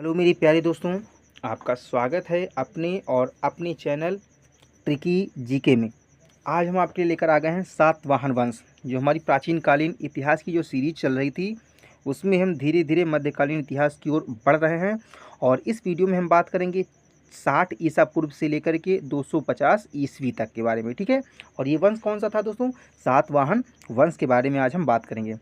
Hello मेरी प्यारे दोस्तों, आपका स्वागत है अपने चैनल ट्रिकी जीके में। आज हम आपके लिए लेकर आ गए हैं सातवाहन वंश। जो हमारी प्राचीन कालीन इतिहास की जो सीरीज चल रही थी, उसमें हम धीरे धीरे मध्यकालीन इतिहास की ओर बढ़ रहे हैं। और इस वीडियो में हम बात करेंगे 60 ईसा पूर्व से लेकर के 250 ईस्वी तक के बारे में। ठीक है। और ये वंश कौन सा था दोस्तों? सातवाहन वंश के बारे में आज हम बात करेंगे।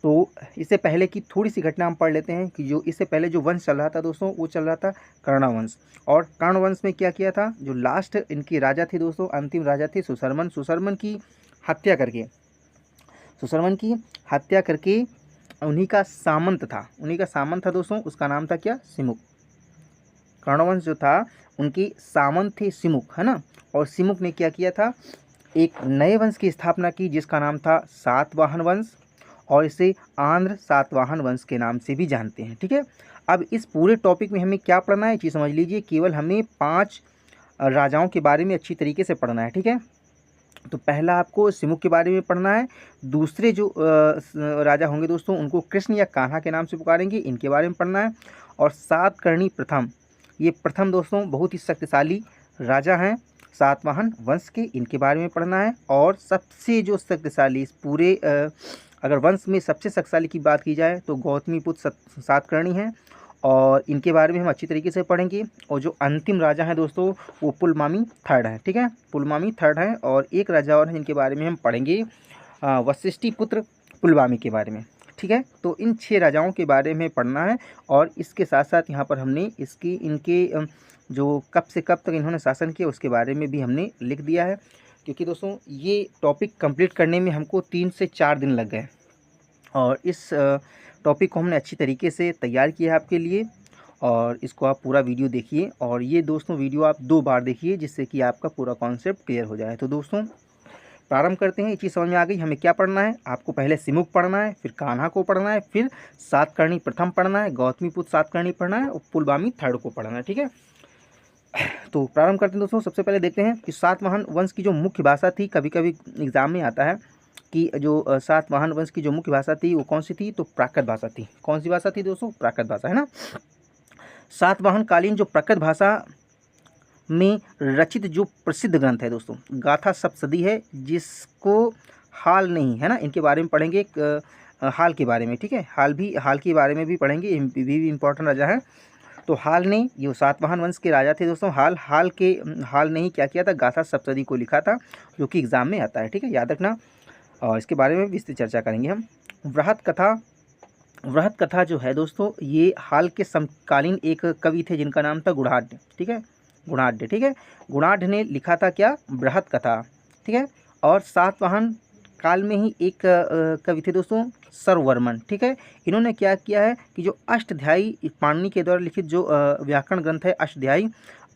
तो इससे पहले की थोड़ी सी घटना हम पढ़ लेते हैं कि जो इससे पहले जो वंश चल रहा था दोस्तों, वो चल रहा था कर्ण वंश। और कर्ण वंश में क्या किया था, जो लास्ट इनके राजा थे दोस्तों, अंतिम राजा थे सुशर्मन। हत्या करके सुशर्मन की हत्या करके उन्हीं का सामंत था दोस्तों। उसका नाम था क्या? सिमुक। कर्णवंश जो था, उनकी सामंत थे सिमुक, है ना। और सिमुक ने क्या किया था, एक नए वंश की स्थापना की जिसका नाम था सातवाहन वंश। और इसे आंध्र सातवाहन वंश के नाम से भी जानते हैं। ठीक है। अब इस पूरे टॉपिक में हमें क्या पढ़ना है, चीज़ समझ लीजिए। केवल हमें 5 राजाओं के बारे में अच्छी तरीके से पढ़ना है। ठीक है। तो पहला आपको सिमुक के बारे में पढ़ना है। दूसरे जो राजा होंगे दोस्तों, उनको कृष्ण या कान्हा के नाम से पुकारेंगे, इनके बारे में पढ़ना है। और सातकर्णी प्रथम, ये प्रथम दोस्तों बहुत ही शक्तिशाली राजा हैं सातवाहन वंश के, इनके बारे में पढ़ना है। और सबसे जो शक्तिशाली इस पूरे अगर वंश में सबसे शक्तिशाली की बात की जाए तो गौतमी पुत्र सातकर्णी हैं, और इनके बारे में हम अच्छी तरीके से पढ़ेंगे। और जो अंतिम राजा हैं दोस्तों, वो पुलमामी थर्ड हैं। ठीक है, पुलमामी थर्ड हैं। और एक राजा और हैं जिनके बारे में हम पढ़ेंगे, वशिष्ठी पुत्र पुलमामी के बारे में। ठीक है। तो इन 6 राजाओं के बारे में पढ़ना है। और इसके साथ साथ यहाँ पर हमने इनके जो कब से कब तक इन्होंने शासन किया उसके बारे में भी हमने लिख दिया है। क्योंकि दोस्तों ये टॉपिक कंप्लीट करने में हमको 3 से 4 दिन लग गए। और इस टॉपिक को हमने अच्छी तरीके से तैयार किया है आपके लिए। और इसको आप पूरा वीडियो देखिए। और ये दोस्तों वीडियो आप 2 बार देखिए, जिससे कि आपका पूरा कॉन्सेप्ट क्लियर हो जाए। तो दोस्तों प्रारंभ करते हैं। ये चीज़ समझ में आ गई हमें क्या पढ़ना है। आपको पहले सिमुक पढ़ना है, फिर कान्हा को पढ़ना है, फिर सातकर्णी प्रथम पढ़ना है, गौतमीपुत्र सातकर्णी पढ़ना है, और पुलमामी थर्ड को पढ़ना है। ठीक है। तो प्रारंभ करते हैं दोस्तों। सबसे पहले देखते हैं कि सातवाहन वंश की जो मुख्य भाषा थी, कभी कभी एग्जाम में आता है कि जो सातवाहन वंश की जो मुख्य भाषा थी वो कौन सी थी, तो प्राकृत भाषा थी। कौन सी भाषा थी दोस्तों? प्राकृत भाषा, है ना। सातवाहन कालीन जो प्राकृत भाषा में रचित जो प्रसिद्ध ग्रंथ है दोस्तों, गाथा सप्तशती है, जिसको हाल नहीं, है ना, इनके बारे में पढ़ेंगे। हाल के बारे में। ठीक है। हाल के बारे में भी पढ़ेंगे, ये भी इंपॉर्टेंट राजा है। तो हाल ने, ये सातवाहन वंश के राजा थे दोस्तों। हाल ने ही क्या किया था, गाथा सप्तशती को लिखा था, जो कि एग्जाम में आता है। ठीक है, याद रखना। और इसके बारे में विस्तृत चर्चा करेंगे हम। वृहत कथा जो है दोस्तों, ये हाल के समकालीन एक कवि थे जिनका नाम था गुणाढ्य। ठीक है, गुणाढ्य। ठीक है, गुणाढ्य ने लिखा था क्या, बृहत कथा। ठीक है। और सातवाहन काल में ही एक कवि थे दोस्तों, सर्ववर्मन। ठीक है। इन्होंने क्या किया है कि जो अष्टध्यायी, पाणिनि के द्वारा लिखित जो व्याकरण ग्रंथ है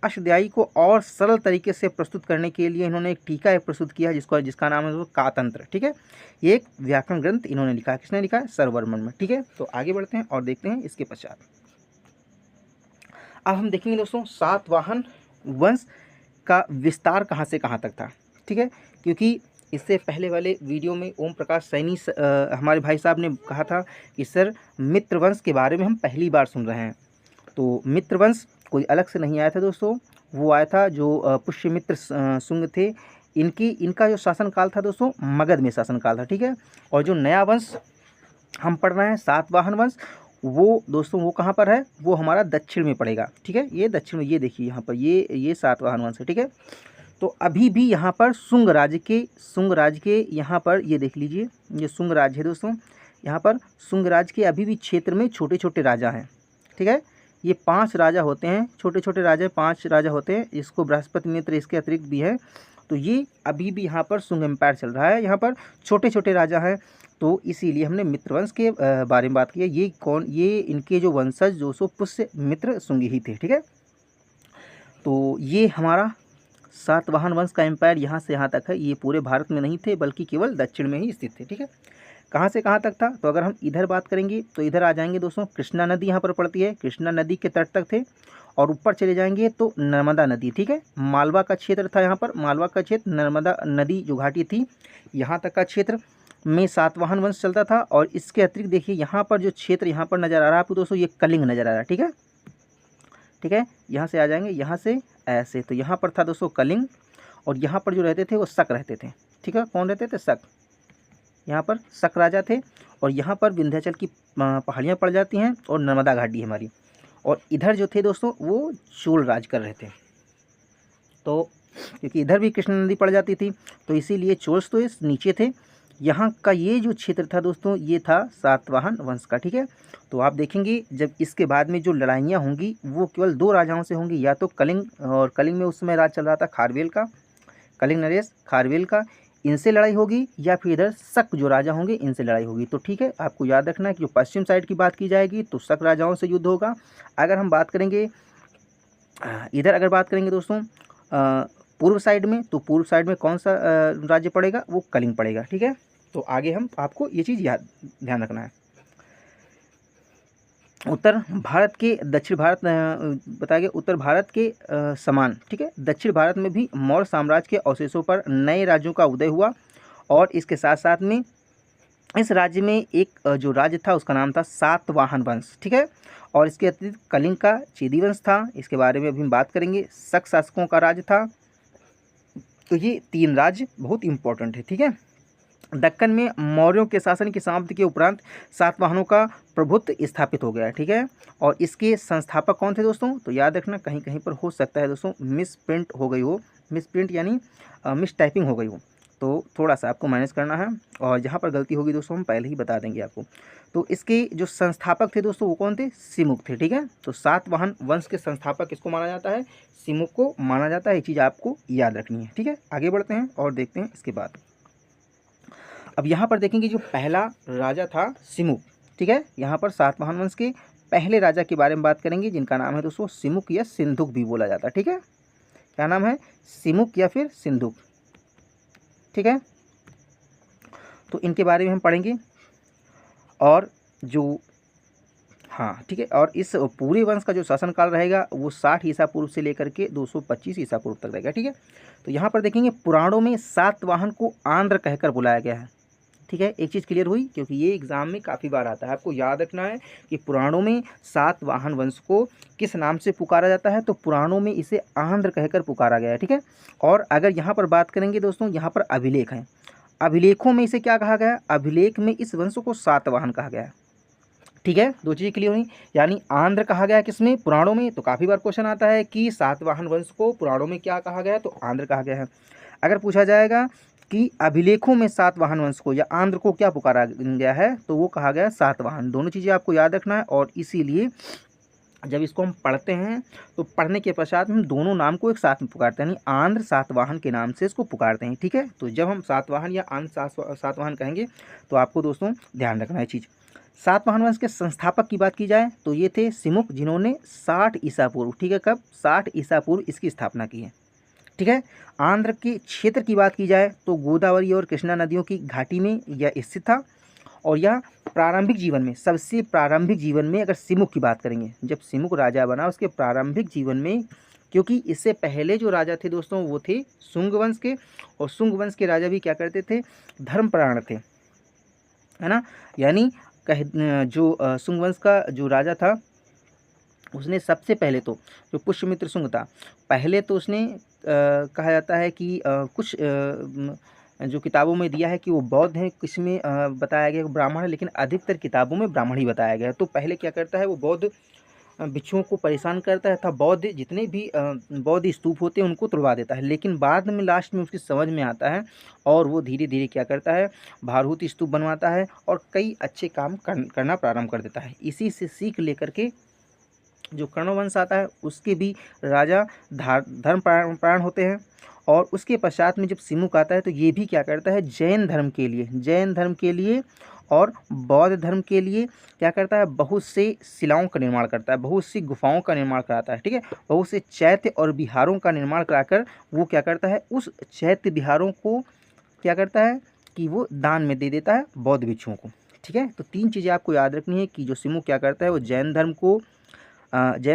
अष्टध्यायी को और सरल तरीके से प्रस्तुत करने के लिए इन्होंने एक टीका प्रस्तुत किया है, जिसका नाम है दोस्तों कातंत्र। ठीक है। ये एक व्याकरण ग्रंथ इन्होंने लिखा है। किसने लिखा है? सर्ववर्मन में। ठीक है। तो आगे बढ़ते हैं और देखते हैं इसके पश्चात। अब हम देखेंगे दोस्तों सातवाहन वंश का विस्तार कहाँ से कहाँ तक था। ठीक है। क्योंकि इससे पहले वाले वीडियो में ओम प्रकाश सैनी हमारे भाई साहब ने कहा था कि सर मित्र वंश के बारे में हम पहली बार सुन रहे हैं। तो मित्र वंश कोई अलग से नहीं आया था दोस्तों, वो आया था जो पुष्यमित्र शुंग थे, इनका जो शासनकाल था दोस्तों, मगध में शासनकाल था। ठीक है। और जो नया वंश हम पढ़ रहे हैं सातवाहन वंश, वो दोस्तों वो कहाँ पर है, वो हमारा दक्षिण में पड़ेगा। ठीक है, ये दक्षिण में, ये देखिए यहाँ पर ये सातवाहन वंश है। ठीक है। तो अभी भी यहाँ पर शुंग राज्य के यहाँ पर ये देख लीजिए, ये शुंग राज्य है दोस्तों। यहाँ पर शुंग राज्य के अभी भी क्षेत्र में छोटे छोटे राजा हैं। ठीक है। ये 5 राजा होते हैं, छोटे छोटे राजा 5 राजा होते हैं। इसको बृहस्पति मित्र इसके अतिरिक्त भी है। तो ये अभी भी यहाँ पर शुंग एम्पायर चल रहा है, यहाँ पर छोटे छोटे राजा हैं। तो इसीलिए हमने मित्रवंश के बारे में बात की है। ये इनके जो वंशज जो सो पुष्य मित्र शुंगी ही थे। ठीक है। तो ये हमारा सातवाहन वंश का एम्पायर यहाँ से यहाँ तक है। ये पूरे भारत में नहीं थे, बल्कि केवल दक्षिण में ही स्थित थे। ठीक है। कहाँ से कहाँ तक था, तो अगर हम इधर बात करेंगे तो इधर आ जाएंगे दोस्तों, कृष्णा नदी यहाँ पर पड़ती है, कृष्णा नदी के तट तक थे। और ऊपर चले जाएंगे तो नर्मदा नदी। ठीक है। मालवा का क्षेत्र था यहाँ पर, मालवा का क्षेत्र, नर्मदा नदी जो घाटी थी यहाँ तक का क्षेत्र में सातवाहन वंश चलता था। और इसके अतिरिक्त देखिए यहाँ पर जो क्षेत्र यहाँ पर नज़र आ रहा है आपको दोस्तों, ये कलिंग नज़र आ रहा है। ठीक है। ठीक है, यहाँ से आ जाएंगे, यहाँ से ऐसे। तो यहाँ पर था दोस्तों कलिंग, और यहाँ पर जो रहते थे वो शक रहते थे। ठीक है, कौन रहते थे? शक। यहाँ पर शक राजा थे, और यहाँ पर विंध्याचल की पहाड़ियाँ पड़ जाती हैं और नर्मदा घाटी हमारी, और इधर जो थे दोस्तों वो चोल राज कर रहे थे। तो क्योंकि इधर भी कृष्णा नदी पड़ जाती थी, तो इसीलिए चोल्स तो इस नीचे थे। यहाँ का ये जो क्षेत्र था दोस्तों, ये था सातवाहन वंश का। ठीक है, तो आप देखेंगे जब इसके बाद में जो लड़ाइयाँ होंगी वो केवल दो राजाओं से होंगी, या तो कलिंग, और कलिंग में उस समय राज चल रहा था खारवेल का, कलिंग नरेश खारवेल का, इनसे लड़ाई होगी, या फिर इधर शक जो राजा होंगे इनसे लड़ाई होगी। तो ठीक है, आपको याद रखना है कि जो पश्चिम साइड की बात की जाएगी तो शक राजाओं से युद्ध होगा। अगर हम बात करेंगे इधर, अगर बात करेंगे दोस्तों पूर्व साइड में, तो पूर्व साइड में कौन सा राज्य पड़ेगा? वो कलिंग पड़ेगा। ठीक है, तो आगे हम आपको ये चीज़ याद ध्यान रखना है। उत्तर भारत के दक्षिण भारत बताया गया, उत्तर भारत के समान, ठीक है, दक्षिण भारत में भी मौर्य साम्राज्य के अवशेषों पर नए राज्यों का उदय हुआ, और इसके साथ साथ में इस राज्य में एक जो राज्य था उसका नाम था सातवाहन वंश। ठीक है, और इसके अतिरिक्त कलिंग का चेदी वंश था, इसके बारे में अभी हम बात करेंगे। शक शासकों का राज्य था। तो ये तीन राज्य बहुत इंपॉर्टेंट है। ठीक है, दक्कन में मौर्यों के शासन की समाप्ति के उपरांत सातवाहनों का प्रभुत्व स्थापित हो गया। ठीक है, और इसके संस्थापक कौन थे दोस्तों? तो याद रखना, कहीं कहीं पर हो सकता है दोस्तों मिस प्रिंट हो गई हो, मिस प्रिंट यानी मिस टाइपिंग हो गई हो, तो थोड़ा सा आपको मैनेज करना है, और जहाँ पर गलती होगी दोस्तों हम पहले ही बता देंगे आपको। तो इसके जो संस्थापक थे दोस्तों वो कौन थे? सिमुक थे। ठीक है, तो सातवाहन वंश के संस्थापक किसको माना जाता है? सिमुक को माना जाता है। ये चीज़ आपको याद रखनी है। ठीक है, आगे बढ़ते हैं और देखते हैं इसके बाद। अब यहाँ पर देखेंगे जो पहला राजा था सिमुक। ठीक है, यहाँ पर सातवाहन वंश के पहले राजा के बारे में बात करेंगे, जिनका नाम है दोस्तों सिमुक या सिंधुक भी बोला जाता है। ठीक है, क्या नाम है? सिमुक या फिर सिंधुक। ठीक है, तो इनके बारे में हम पढ़ेंगे। और जो ठीक है, और इस पूरे वंश का जो शासनकाल रहेगा वो 60 ईसा पूर्व से लेकर के 225 ईसा पूर्व तक रहेगा। ठीक है, तो यहाँ पर देखेंगे पुराणों में सातवाहन को आंध्र कहकर बुलाया गया है। ठीक है, एक चीज़ क्लियर हुई, क्योंकि ये एग्जाम में काफ़ी बार आता है। आपको याद रखना है कि पुराणों में सातवाहन वंश को किस नाम से पुकारा जाता है, तो पुराणों में इसे आंध्र कहकर पुकारा गया है। ठीक है, और अगर यहाँ पर बात करेंगे दोस्तों, यहाँ पर अभिलेख हैं, अभिलेखों में इसे क्या कहा गया? अभिलेख में इस वंश को सातवाहन कहा गया है। ठीक है, दो चीज़ें क्लियर हुई, यानी आंध्र कहा गया किसमें? पुराणों में। तो काफ़ी बार क्वेश्चन आता है कि सातवाहन वंश को पुराणों में क्या कहा गया है, तो आंध्र कहा गया है। अगर पूछा जाएगा कि अभिलेखों में सातवाहन वंश को या आंध्र को क्या पुकारा गया है, तो वो कहा गया सातवाहन। दोनों चीज़ें आपको याद रखना है, और इसीलिए जब इसको हम पढ़ते हैं तो पढ़ने के पश्चात हम दोनों नाम को एक साथ में पुकारते हैं, यानी आंध्र सातवाहन के नाम से इसको पुकारते हैं। ठीक है, तो जब हम सातवाहन या आंध्र सातवाहन कहेंगे तो आपको दोस्तों ध्यान रखना है चीज़। सातवाहन वंश के संस्थापक की बात की जाए तो ये थे सिमुक, जिन्होंने 60 ईसा पूर्व, ठीक है, कब? 60 ईसा पूर्व इसकी स्थापना की है। ठीक है, आंध्र के क्षेत्र की बात की जाए तो गोदावरी और कृष्णा नदियों की घाटी में यह स्थित था, और यह प्रारंभिक जीवन में, सबसे प्रारंभिक जीवन में अगर सिमुक की बात करेंगे, जब सिमुक राजा बना उसके प्रारंभिक जीवन में, क्योंकि इससे पहले जो राजा थे दोस्तों वो थे शुंग वंश के, और शुंग वंश के राजा भी क्या करते थे? धर्मपरायण थे, है ना। यानी जो शुंग वंश का जो राजा था उसने सबसे पहले तो जो पुष्यमित्र शुंग था, पहले तो उसने कहा जाता है कि कुछ जो किताबों में दिया है कि वो बौद्ध हैं, किस में बताया गया ब्राह्मण है, लेकिन अधिकतर किताबों में ब्राह्मण ही बताया गया है। तो पहले क्या करता है वो बौद्ध भिक्षुओं को परेशान करता है, था बौद्ध जितने भी बौद्ध स्तूप होते हैं उनको तुड़वा देता है, लेकिन बाद में लास्ट में उसकी समझ में आता है और वो धीरे धीरे क्या करता है, भारहूत स्तूप बनवाता है और कई अच्छे काम करना प्रारंभ कर देता है। इसी से सीख लेकर के जो कर्ण वंश आता है उसके भी राजा धर्मपरायण होते हैं, और उसके पश्चात में जब सिमुक आता है तो ये भी क्या करता है, जैन धर्म के लिए और बौद्ध धर्म के लिए क्या करता है, बहुत से शिलाओं का निर्माण करता है, बहुत सी गुफाओं का निर्माण कराता है। ठीक है, बहुत से चैत्य और विहारों का निर्माण कराकर वो क्या करता है, उस चैत्य विहारों को क्या करता है कि वो दान में दे देता है बौद्ध भिक्षुओं को। ठीक है, तो तीन चीज़ें आपको याद रखनी है कि जो सिमुक क्या करता है वो जैन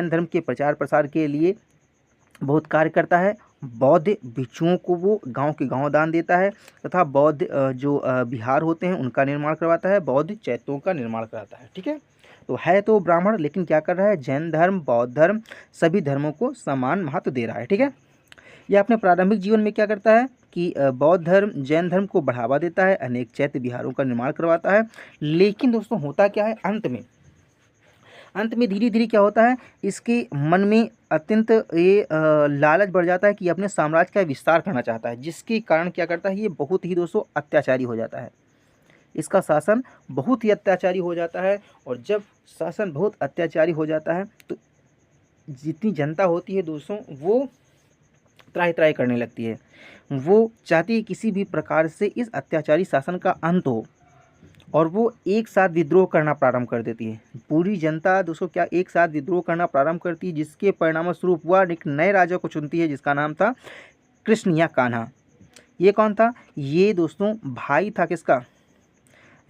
धर्म के प्रचार प्रसार के लिए बहुत कार्य करता है, बौद्ध भिक्षुओं को वो गांव के गांव दान देता है, तथा बौद्ध जो विहार होते हैं उनका निर्माण करवाता है, बौद्ध चैत्यों का निर्माण कराता है। ठीक है, तो है तो ब्राह्मण, लेकिन क्या कर रहा है, जैन धर्म, बौद्ध धर्म, सभी धर्मों को समान महत्व दे रहा है। ठीक है, यह अपने प्रारंभिक जीवन में क्या करता है कि बौद्ध धर्म, जैन धर्म को बढ़ावा देता है, अनेक चैत्य विहारों का निर्माण करवाता है। लेकिन दोस्तों होता क्या है, अंत में धीरे धीरे क्या होता है, इसके मन में अत्यंत ये लालच बढ़ जाता है कि अपने साम्राज्य का विस्तार करना चाहता है, जिसके कारण क्या करता है, ये बहुत ही दोस्तों अत्याचारी हो जाता है। इसका शासन बहुत ही अत्याचारी हो जाता है, और जब शासन बहुत अत्याचारी हो जाता है तो जितनी जनता होती है दोस्तों वो त्राही त्राही करने लगती है। वो चाहती है किसी भी प्रकार से इस अत्याचारी शासन का अंत हो, और वो एक साथ विद्रोह करना प्रारंभ कर देती है। पूरी जनता दोस्तों क्या एक साथ विद्रोह करना प्रारंभ करती है, जिसके परिणाम स्वरूप वह एक नए राजा को चुनती है, जिसका नाम था कृष्ण या कान्हा। ये कौन था, ये दोस्तों भाई था किसका,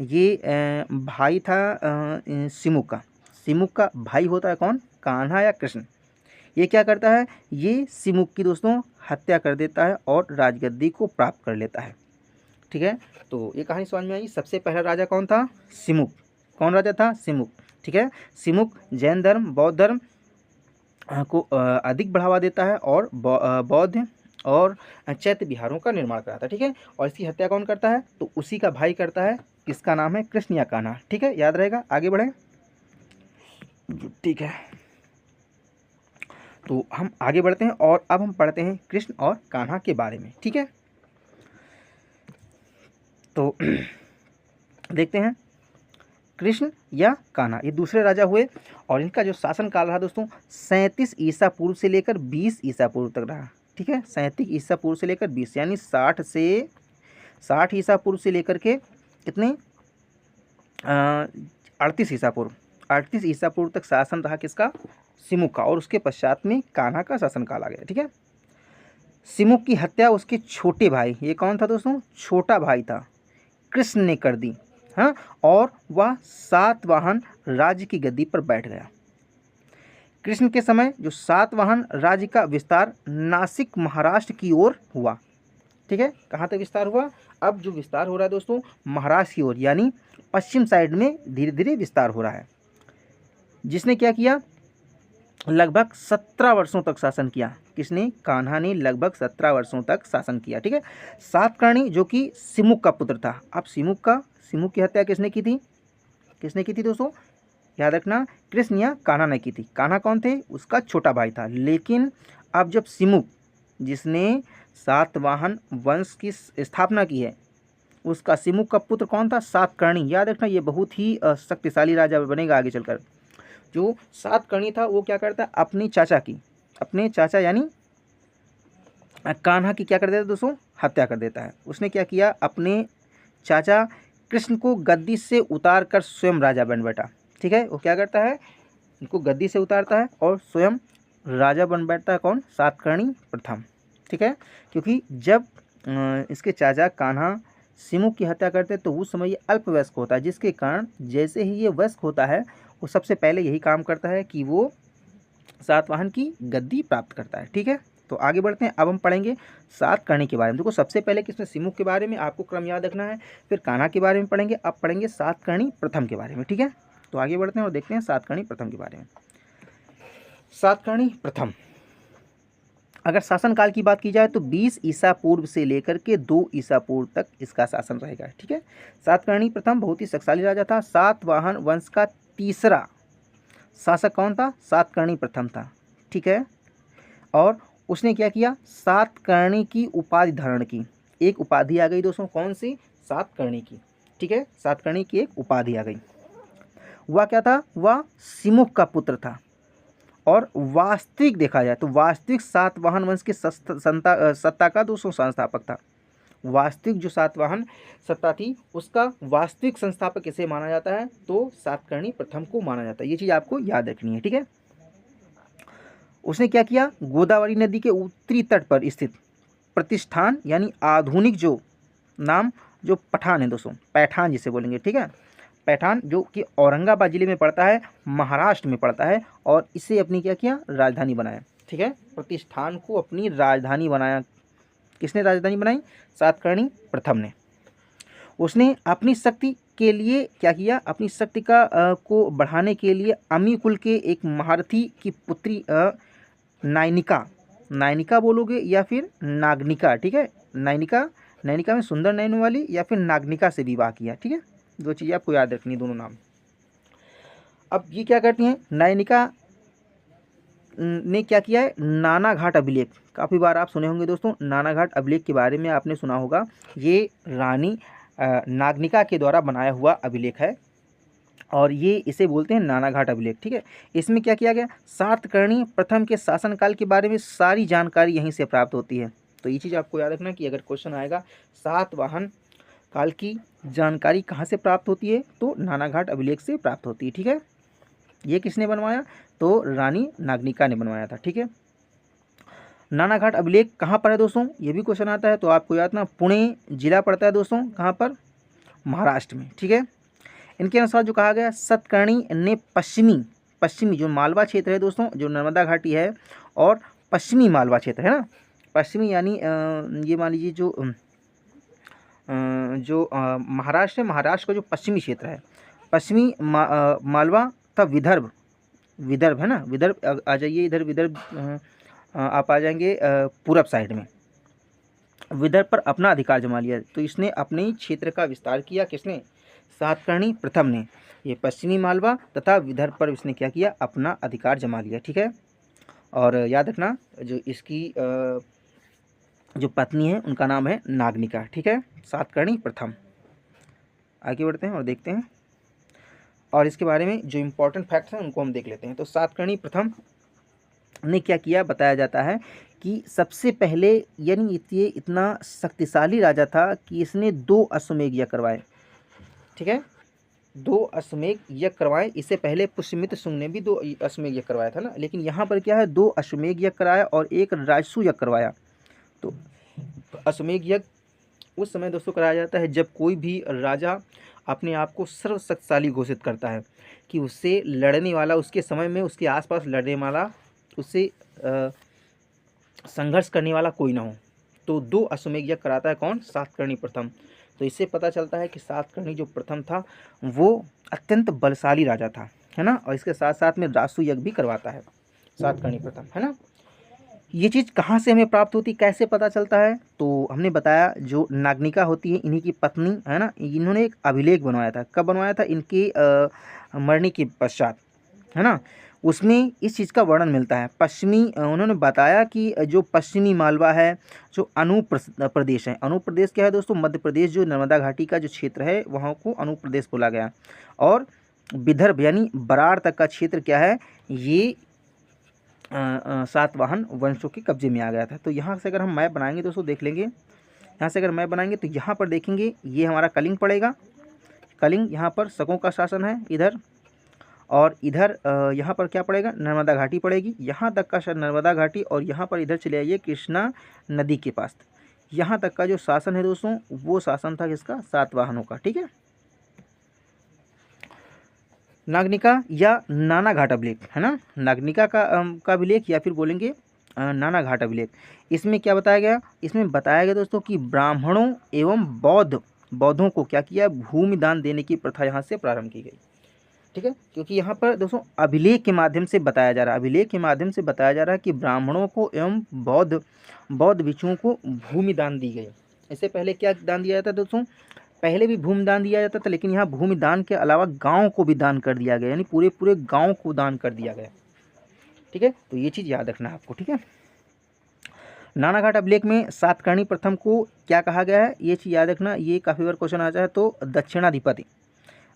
ये भाई था सिमुक का। सिमुक का भाई होता है कौन, कान्हा या कृष्ण। ये क्या करता है, ये सिमुक की दोस्तों हत्या कर देता है और राजगद्दी को प्राप्त कर लेता है। ठीक है, तो ये कहानी समझ में आई। सबसे पहला राजा कौन था, सिमुक। कौन राजा था, सिमुक। ठीक है, सिमुक जैन धर्म, बौद्ध धर्म को अधिक बढ़ावा देता है और बौद्ध और चैत्य विहारों का निर्माण कराता है। ठीक है, और इसकी हत्या कौन करता है, तो उसी का भाई करता है, किसका नाम है, कृष्ण या कान्हा। ठीक है, याद रहेगा, आगे बढ़े। ठीक है, तो हम आगे बढ़ते हैं और अब हम पढ़ते हैं कृष्ण और कान्हा के बारे में। ठीक है, तो देखते हैं कृष्ण या कान्हा, ये दूसरे राजा हुए, और इनका जो शासन काल रहा दोस्तों 37 ईसा पूर्व से लेकर 20 ईसा पूर्व तक रहा। ठीक है, 37 ईसा पूर्व से लेकर 20, यानी 60 ईसा पूर्व से लेकर के कितने 38 ईसा पूर्व, 38 ईसा पूर्व तक शासन रहा किसका, सिमुक का, और उसके पश्चात में कान्हा का शासन काल आ गया। ठीक है, सिमुक की हत्या उसके छोटे भाई, ये कौन था दोस्तों, छोटा भाई था, कृष्ण ने कर दी। हाँ, और वह सातवाहन राज्य की गद्दी पर बैठ गया। कृष्ण के समय जो सातवाहन राज्य का विस्तार नासिक महाराष्ट्र की ओर हुआ। ठीक है, कहाँ तक विस्तार हुआ, अब जो विस्तार हो रहा है दोस्तों महाराष्ट्र की ओर, यानी पश्चिम साइड में धीरे धीरे विस्तार हो रहा है। जिसने क्या किया, लगभग 17 वर्षों तक शासन किया। किसने, कान्हा ने लगभग 17 वर्षों तक शासन किया। ठीक है, सातकर्णी जो कि सिमुक का पुत्र था। अब सिमुक की हत्या किसने की थी, किसने की थी दोस्तों, याद रखना, कृष्ण या कान्हा ने की थी। कान्हा कौन थे, उसका छोटा भाई था। लेकिन अब जब सिमुक, जिसने सातवाहन वंश की स्थापना की है, उसका सिमुक का पुत्र कौन था, सातकर्णी। याद रखना, ये बहुत ही शक्तिशाली राजा बनेगा आगे चलकर। जो सातकर्णी था वो क्या करता है, अपने चाचा यानी कान्हा की क्या कर देता है दोस्तों, हत्या कर देता है। उसने क्या किया, अपने चाचा कृष्ण को गद्दी से उतार कर स्वयं राजा बन बैठा। ठीक है, वो क्या करता है, उनको गद्दी से उतारता है और स्वयं राजा बन बैठता है। कौन, सातकर्णी प्रथम। ठीक है, क्योंकि जब इसके चाचा कान्हा सिमुक की हत्या करते हैं तो उस समय ये अल्पवयस्क होता है, जिसके कारण जैसे ही ये वयस्क होता है वो सबसे पहले यही काम करता है कि वो सातवाहन की गद्दी प्राप्त करता है। ठीक है, तो आगे बढ़ते हैं। अब हम पढ़ेंगे सातकर्णी के बारे में। देखो सबसे पहले किसमें, सिमुक के बारे में आपको क्रम याद रखना है, फिर कान्हा के बारे में पढ़ेंगे, अब पढ़ेंगे सातकर्णी प्रथम के बारे में। ठीक है, तो आगे बढ़ते हैं और देखते हैं सातकर्णी प्रथम के बारे में। सातकर्णी प्रथम, अगर शासनकाल की बात की जाए तो 20 ईसा पूर्व से लेकर के 2 ईसा पूर्व तक इसका शासन रहेगा। ठीक है, सातकर्णी प्रथम बहुत ही शक्तिशाली राजा था। सातवाहन वंश का तीसरा शासक कौन था, सातकर्णी प्रथम था। ठीक है, और उसने क्या किया, सातकर्णी की उपाधि धारण की। एक उपाधि आ गई दोस्तों, कौन सी, सातकर्णी की। ठीक है, सातकर्णी की एक उपाधि आ गई। वह क्या था, वह सिमुक का पुत्र था, और वास्तविक देखा जाए तो वास्तविक सातवाहन वंश के सत्ता का दोस्तों संस्थापक था। वास्तविक जो सातवाहन सत्ता थी उसका वास्तविक संस्थापक किसे माना जाता है, तो सातकर्णी प्रथम को माना जाता है। ये चीज़ आपको याद रखनी है। ठीक है, उसने क्या किया, गोदावरी नदी के उत्तरी तट पर स्थित प्रतिष्ठान, यानी आधुनिक जो नाम जो पठान है दोस्तों, पैठान जिसे बोलेंगे। ठीक है, पैठान जो कि औरंगाबाद जिले में पड़ता है, महाराष्ट्र में पड़ता है, और इसे अपनी क्या किया, राजधानी बनाया। ठीक है, प्रतिष्ठान को अपनी राजधानी बनाया। किसने राजधानी बनाई, सातकर्णी प्रथम ने। उसने अपनी शक्ति के लिए क्या किया, अपनी शक्ति का को बढ़ाने के लिए अमी कुल के एक महारथी की पुत्री नायनिका, नायनिका बोलोगे या फिर नागनिका, ठीक है, नायनिका, नैनिका में सुंदर नयन वाली, या फिर नागनिका से विवाह किया, ठीक है, दो चीज़ें आपको याद रखनी, दोनों नाम। अब ये क्या करती हैं, नायनिका ने क्या किया है, नानाघाट अभिलेख, काफ़ी बार आप सुने होंगे दोस्तों, नानाघाट अभिलेख के बारे में आपने सुना होगा। ये रानी नागनिका के द्वारा बनाया हुआ अभिलेख है और ये इसे बोलते हैं नानाघाट अभिलेख, ठीक है। इसमें क्या किया गया, सातकर्णी प्रथम के शासनकाल के बारे में सारी जानकारी यहीं से प्राप्त होती है। तो ये चीज़ आपको याद रखना कि अगर क्वेश्चन आएगा सातवाहन काल की जानकारी कहाँ से प्राप्त होती है, तो नानाघाट अभिलेख से प्राप्त होती है, ठीक है। ये किसने बनवाया, तो रानी नागनिका ने बनवाया था, ठीक है। नानाघाट अभिलेख कहाँ पर है दोस्तों, ये भी क्वेश्चन आता है, तो आपको याद ना, पुणे जिला पड़ता है दोस्तों, कहाँ पर, महाराष्ट्र में, ठीक है। इनके अनुसार जो कहा गया, सतकर्णी ने पश्चिमी जो मालवा क्षेत्र है दोस्तों, जो नर्मदा घाटी है और पश्चिमी मालवा क्षेत्र है ना, पश्चिमी यानी ये मान लीजिए जो महाराष्ट्र है, महाराष्ट्र का जो पश्चिमी क्षेत्र है, पश्चिमी मालवा तथा विदर्भ है ना, विदर्भ आ जाइए इधर, विदर्भ आप आ जाएंगे पूरब साइड में, विदर्भ पर अपना अधिकार जमा लिया। तो इसने अपने ही क्षेत्र का विस्तार किया, किसने, सातकर्णी प्रथम ने। ये पश्चिमी मालवा तथा विदर्भ पर इसने क्या किया, अपना अधिकार जमा लिया, ठीक है। और याद रखना जो इसकी जो पत्नी है उनका नाम है नागनिका, ठीक है, सातकर्णी प्रथम। आगे बढ़ते हैं और देखते हैं, और इसके बारे में जो इम्पोर्टेंट फैक्ट्स हैं उनको हम देख लेते हैं। तो सातकर्णी प्रथम ने क्या किया, बताया जाता है कि सबसे पहले, यानी ये इतना शक्तिशाली राजा था कि इसने 2 अश्वमेध यज्ञ करवाए, ठीक है, 2 अश्वमेध यज्ञ करवाए। इससे पहले पुष्यमित्र शुंग ने भी 2 अश्वमेध यज्ञ करवाया था ना, लेकिन यहाँ पर क्या है, 2 अश्वमेध यज्ञ कराया और 1 राजसूय यज्ञ करवाया। तो अश्वमेध यज्ञ उस समय दोस्तों कराया जाता है जब कोई भी राजा अपने आप को सर्वशक्तिशाली घोषित करता है कि उससे लड़ने वाला, उसके समय में उसके आसपास लड़ने वाला, उससे संघर्ष करने वाला कोई ना हो। तो 2 अश्वमेध यज्ञ कराता है कौन, सातकर्णी प्रथम। तो इससे पता चलता है कि सातकर्णी जो प्रथम था वो अत्यंत बलशाली राजा था, है ना, और इसके साथ साथ में राजसूय यज्ञ भी करवाता है सातकर्णी प्रथम, है ना। ये चीज़ कहाँ से हमें प्राप्त होती, कैसे पता चलता है, तो हमने बताया जो नागनिका होती है, इन्हीं की पत्नी है ना, इन्होंने एक अभिलेख बनवाया था। कब बनवाया था, इनके मरने के पश्चात, है ना। उसमें इस चीज़ का वर्णन मिलता है। पश्चिमी उन्होंने बताया कि जो पश्चिमी मालवा है, जो अनूप प्रदेश है, अनूप प्रदेश क्या है दोस्तों, मध्य प्रदेश जो नर्मदा घाटी का जो क्षेत्र है वहाँ को अनूप प्रदेश बोला गया। और विदर्भ यानी बराड़ तक का क्षेत्र क्या है, ये सातवाहन वंशों के कब्जे में आ गया था। तो यहाँ से अगर हम मैप बनाएंगे दोस्तों, देख लेंगे, यहाँ से अगर मैप बनाएंगे तो यहाँ पर देखेंगे ये हमारा कलिंग पड़ेगा, कलिंग, यहाँ पर शकों का शासन है इधर, और इधर यहाँ पर क्या पड़ेगा, नर्मदा घाटी पड़ेगी, यहाँ तक का नर्मदा घाटी, और यहाँ पर इधर चले आइए कृष्णा नदी के पास, यहाँ तक का जो शासन है दोस्तों वो शासन था किसका, सातवाहनों का, ठीक है। नागनिका या नानाघाट अभिलेख, है ना, नागनिका का अभिलेख, या फिर बोलेंगे नानाघाट अभिलेख। इसमें क्या बताया गया, इसमें बताया गया दोस्तों कि ब्राह्मणों एवं बौद्धों को क्या किया, भूमि दान देने की प्रथा यहाँ से प्रारंभ की गई, ठीक है। क्योंकि यहाँ पर दोस्तों अभिलेख के माध्यम से बताया जा रहा है, अभिलेख के माध्यम से बताया जा रहा है कि ब्राह्मणों को एवं बौद्ध भिक्षुओं को भूमि दान दी गई। इससे पहले क्या दान दिया जाता है दोस्तों, पहले भी भूमि दान दिया जाता था, लेकिन यहाँ भूमि दान के अलावा गांव को भी दान कर दिया गया, यानी पूरे गांव को दान कर दिया गया, ठीक है। तो ये चीज़ याद रखना है आपको, ठीक है। नानाघाट अभिलेख में सातकर्णी प्रथम को क्या कहा गया है, ये चीज़ याद रखना, ये काफ़ी बार क्वेश्चन आ जाए। तो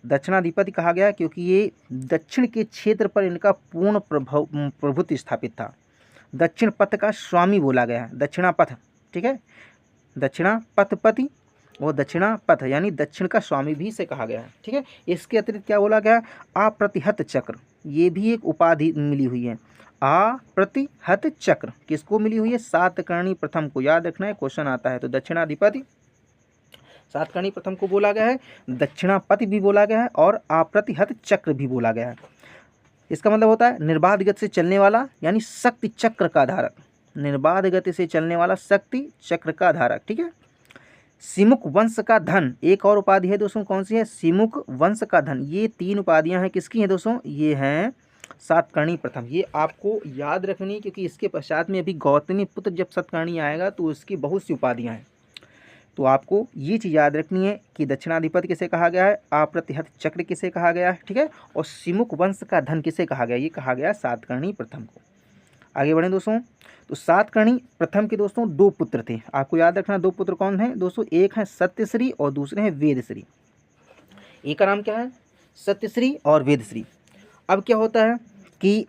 दक्षिणाधिपति कहा गया क्योंकि ये दक्षिण के क्षेत्र पर इनका पूर्ण प्रभुत्व स्थापित था। दक्षिण पथ का स्वामी बोला गया है, दक्षिणा पथ, ठीक है, दक्षिणा पथपति और दक्षिणा पथ यानी दक्षिण का स्वामी भी इसे कहा गया है, ठीक है। इसके अतिरिक्त क्या बोला गया, अप्रतिहत चक्र, ये भी एक उपाधि मिली हुई है। अप्रतिहत चक्र किसको मिली हुई है, सातकर्णी प्रथम को, याद रखना है, क्वेश्चन आता है। तो दक्षिणाधिपति सातकर्णी प्रथम को बोला गया है, दक्षिणापति भी बोला गया है और अप्रतिहत चक्र भी बोला गया है। इसका मतलब होता है निर्बाध गति से चलने वाला, यानी शक्ति चक्र का धारक, निर्बाध गति से चलने वाला शक्ति चक्र का धारक, ठीक है। सिमुक वंश का धन, एक और उपाधि है दोस्तों, कौन सी है? सिमुक वंश का धन। ये 3 उपाधियां हैं, किसकी हैं दोस्तों? ये हैं सातकर्णी प्रथम। ये आपको याद रखनी, क्योंकि इसके पश्चात में अभी गौतमी पुत्र जब सातकर्णी आएगा तो उसकी बहुत सी उपाधियां हैं। तो आपको ये चीज़ याद रखनी है कि दक्षिणाधिपति किसे कहा गया है, अप्रतिहत चक्र किसे कहा गया है, ठीक है, और सिमुक वंश का धन किसे कहा गया? ये कहा गया सातकर्णी प्रथम को। आगे बढ़ें दोस्तों, तो सातकर्णी प्रथम के दोस्तों 2 पुत्र थे, आपको याद रखना 2 पुत्र कौन हैं दोस्तों? एक है सत्यश्री और दूसरे हैं वेदश्री। एक का नाम क्या है? सत्यश्री और वेदश्री। अब क्या होता है कि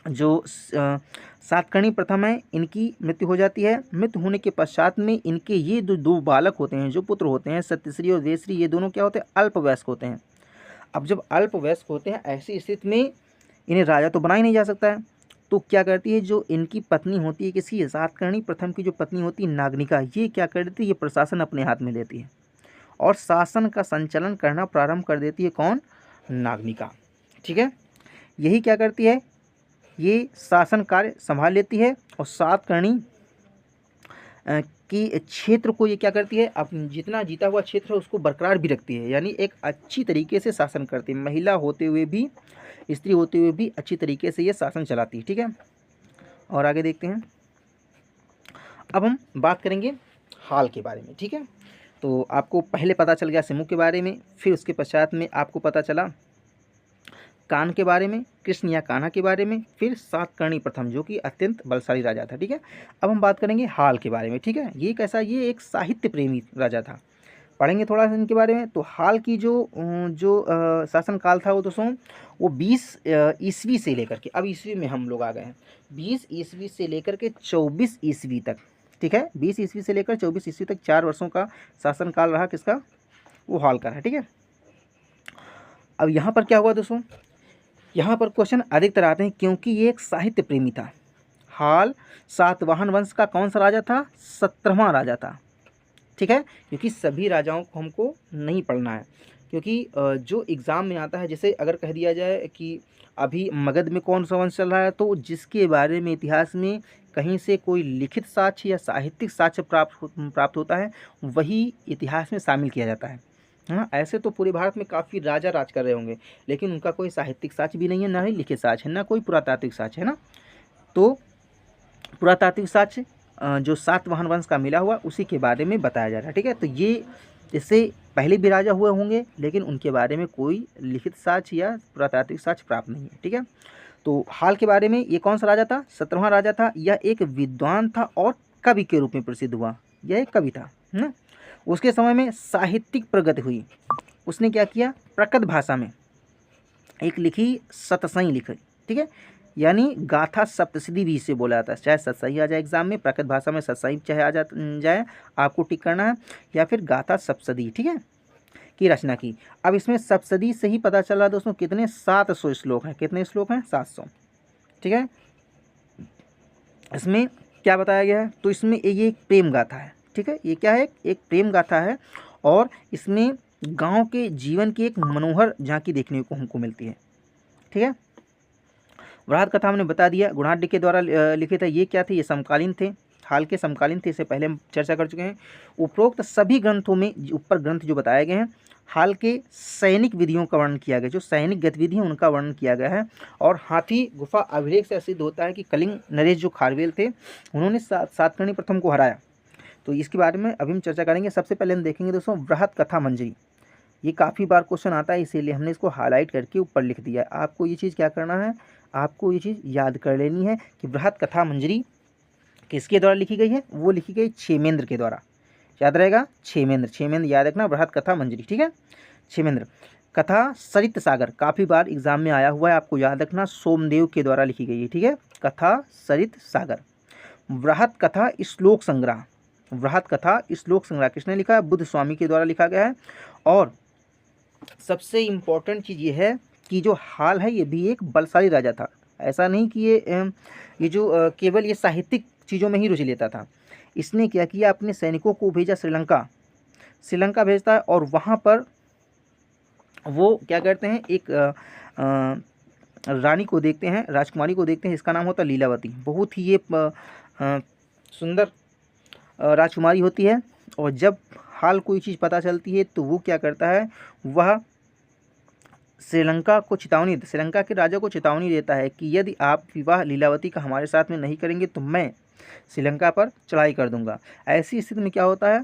जो सातकर्णी प्रथम है, इनकी मृत्यु हो जाती है। मृत्यु होने के पश्चात में इनके ये जो 2 बालक होते हैं, जो पुत्र होते हैं सत्यश्री और वेदश्री, ये दोनों क्या होते हैं? अल्पवयस्क होते हैं। अब जब अल्पवयस्क होते हैं, ऐसी स्थिति में इन्हें राजा तो बना ही नहीं जा सकता है, तो क्या करती है, जो इनकी पत्नी होती है, किसी सातकर्णी प्रथम की जो पत्नी होती है नागनिका, ये क्या कर देती है? ये प्रशासन अपने हाथ में लेती है और शासन का संचालन करना प्रारंभ कर देती है। कौन? नागनिका, ठीक है। यही क्या करती है, ये शासन कार्य संभाल लेती है और सातकर्णी की क्षेत्र को ये क्या करती है, अब जितना जीता हुआ क्षेत्र है उसको बरकरार भी रखती है, यानी एक अच्छी तरीके से शासन करती है। महिला होते हुए भी, स्त्री होते हुए भी अच्छी तरीके से ये शासन चलाती है, ठीक है। और आगे देखते हैं, अब हम बात करेंगे हाल के बारे में, ठीक है। तो आपको पहले पता चल गया सिमुक के बारे में, फिर उसके पश्चात में आपको पता चला कान के बारे में, कृष्ण या कान्हा के बारे में, फिर सातकर्णी प्रथम जो कि अत्यंत बलशाली राजा था, ठीक है। अब हम बात करेंगे हाल के बारे में, ठीक है। ये कैसा, ये एक साहित्य प्रेमी राजा था, पढ़ेंगे थोड़ा सा इनके बारे में। तो हाल की जो शासनकाल था वो दोस्तों, वो 20 ईस्वी से लेकर के, अब ईस्वी में हम लोग आ गए हैं, 20 ईस्वी से लेकर के 24 ईस्वी तक, ठीक है। 20 ईस्वी से लेकर 24 ईस्वी तक 4 वर्षों का शासनकाल रहा, किसका? वो हाल का रहा, ठीक है। अब यहाँ पर क्या हुआ दोस्तों, यहाँ पर क्वेश्चन अधिकतर आते हैं क्योंकि ये एक साहित्य प्रेमी था। हाल सातवाहन वंश का कौन सा राजा था? 17वां राजा था, ठीक है। क्योंकि सभी राजाओं को हमको नहीं पढ़ना है, क्योंकि जो एग्ज़ाम में आता है, जैसे अगर कह दिया जाए कि अभी मगध में कौन सा वंश चल रहा है, तो जिसके बारे में इतिहास में कहीं से कोई लिखित साक्ष्य या साहित्यिक साक्ष्य प्राप्त होता है, वही इतिहास में शामिल किया जाता है। हाँ, ऐसे तो पूरे भारत में काफ़ी राजा राज कर रहे होंगे, लेकिन उनका कोई साहित्यिक साक्ष्य भी नहीं है, ना ही लिखित साक्ष्य है, ना कोई पुरातात्विक साक्ष्य है ना। तो पुरातात्विक साक्ष्य जो सातवाहन वंश का मिला हुआ, उसी के बारे में बताया जा रहा है, ठीक है। तो ये इससे पहले भी राजा हुए होंगे, लेकिन उनके बारे में कोई लिखित साक्ष्य या पुरातात्विक साक्ष्य प्राप्त नहीं है, ठीक है। तो हाल के बारे में, ये कौन सा राजा था? 17वां राजा था। यह एक विद्वान था और कवि के रूप में प्रसिद्ध हुआ, यह एक कवि था ना। उसके समय में साहित्यिक प्रगति हुई। उसने क्या किया? प्रकृत भाषा में एक लिखी सतसई लिखी, ठीक है, यानी गाथा सप्तशती भी इसे बोला जाता है। चाहे सतसई आ जाए एग्जाम में, प्रकृत भाषा में सतसई चाहे आ जाए, आपको टिक करना है, या फिर गाथा सप्तशती, ठीक है, की रचना की। अब इसमें सप्तशती से ही पता चला दोस्तों कितने 700 श्लोक हैं। कितने श्लोक हैं? 700, ठीक है। इसमें क्या बताया गया है? तो इसमें ये एक प्रेम गाथा है, ठीक है। ये क्या है? एक प्रेम गाथा है, और इसमें गांव के जीवन की एक मनोहर झांकी देखने को हमको मिलती है, ठीक है। वृहद कथा हमने बता दिया, गुणाढ्य के द्वारा लिखित है। ये क्या थे? ये समकालीन थे, हाल के समकालीन थे, इससे पहले हम चर्चा कर चुके हैं। उपरोक्त सभी ग्रंथों में, ऊपर ग्रंथ जो बताए गए हैं, हाल के सैनिक विधियों का वर्णन किया गया, जो सैनिक गतिविधि है उनका वर्णन किया गया है। और हाथी गुफा अभिलेख से सिद्ध होता है कि कलिंग नरेश जो खारवेल थे, उन्होंने सातकर्णी प्रथम को हराया। तो इसके बारे में अभी हम चर्चा करेंगे। सबसे पहले हम देखेंगे दोस्तों वृहद कथा मंजरी। ये काफ़ी बार क्वेश्चन आता है, इसीलिए हमने इसको हाईलाइट करके ऊपर लिख दिया है। आपको ये चीज़ क्या करना है? आपको ये चीज़ याद कर लेनी है कि वृहद कथा मंजरी किसके द्वारा लिखी गई है? वो लिखी गई क्षेमेंद्र के द्वारा। याद रहेगा, क्षेमेंद्र याद रखना, वृहद कथा मंजरी, ठीक है, क्षेमेंद्र। कथा सरित सागर, काफ़ी बार एग्जाम में आया हुआ है, आपको याद रखना, सोमदेव के द्वारा लिखी गई है, ठीक है। कथा सरित सागर। वृहद कथा श्लोक संग्रह, वृहद कथा श्लोक संग्रह किसने लिखा है? बुद्ध स्वामी के द्वारा लिखा गया है। और सबसे इम्पोर्टेंट चीज़ ये है कि जो हाल है ये भी एक बलशाली राजा था। ऐसा नहीं कि ये जो केवल ये साहित्यिक चीज़ों में ही रुचि लेता था। इसने क्या किया? अपने सैनिकों को भेजा श्रीलंका भेजता है, और वहाँ पर वो क्या करते हैं, एक रानी को देखते हैं, राजकुमारी को देखते हैं, इसका नाम होता है लीलावती। बहुत ही ये सुंदर राजकुमारी होती है, और जब हाल कोई चीज़ पता चलती है तो वो क्या करता है, वह श्रीलंका के राजा को चेतावनी देता है कि यदि आप विवाह लीलावती का हमारे साथ में नहीं करेंगे तो मैं श्रीलंका पर चढ़ाई कर दूंगा। ऐसी स्थिति में क्या होता है,